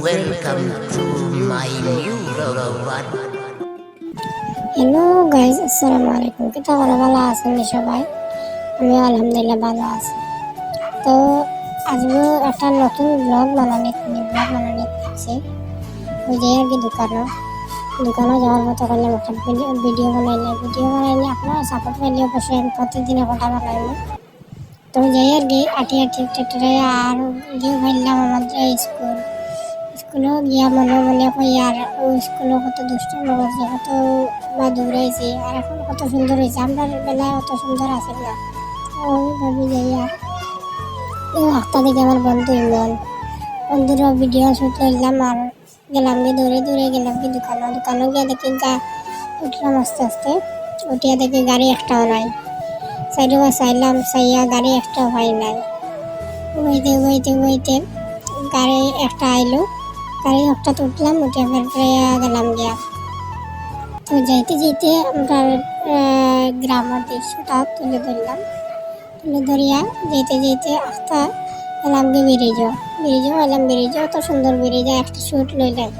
welcome to my new vlog. Hello guys, আসসালামু আলাইকুম। কিতা করে ভালো আছেন সবাই? আমি আলহামদুলিল্লাহ ভালো আছি। তো আজকে একটা নতুন ব্লগ বানাতে যাচ্ছি। ওই যে আর কি দোকানে যাওয়ার মতো করলাম, একটা ভিডিও বানাইলে আপনারা সাপোর্ট পাইলে অবশ্যই আমি প্রতিদিন একটা বানাইব। তো যাই আর কি আটি আর গিয়ে ভাবলাম আমাদের স্কুলেও গিয়া মনে কই আর ওই স্কুলে কত দুষ্টামি করছে, কত বা দৌড়াইছে, আর এখন কত সুন্দর হয়েছে। আমরা বেলায় অত সুন্দর আছে না। আমি ভাবি যাই আর রাস্তা থেকে আমার বন্ধুরা ভিডিও শুট করলাম আর গেলাম গিয়ে দৌড়ে গেলাম কি দোকানে গিয়ে দেখি উঠলাম আস্তে উঠিয়া দেখি গাড়ি একটাও নাই। চাইয়া গাড়ি একটাও পাই নাই। বইতে গাড়ি একটা আইলো, গাড়ি একটা উঠলাম, উঠে গেলাম গিয়া। তো যাইতে আমরা গ্রামের দৃশ্যটা তুলে ধরিয়া যেতে আস্তা এলাম গিয়ে ব্রিজ অত সুন্দর ব্রিজ, একটা শুট লইলাম।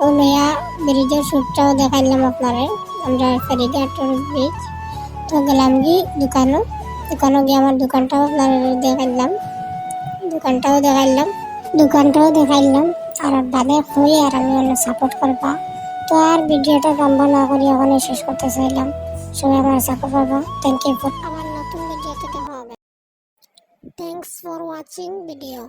ও লইয়া ব্রিজের শুটটাও দেখাইলাম আপনারে, আমরা ফেরিঘাটের ব্রিজ। তো গেলাম গিয়ে দোকানে গিয়ে আমার দোকানটাও আপনার দেখাইলাম আর বাদে হয়ে আর আমি অনেক সাপোর্ট করবা। তো আর ভিডিওটা লম্বা না করি ওখানে শেষ করতে চাইলাম। সবাই আমার সাপোর্ট করবো। থ্যাংক ইউ ফর আবার নতুন ভিডিওতে দেখা হবে। Thanks for watching video.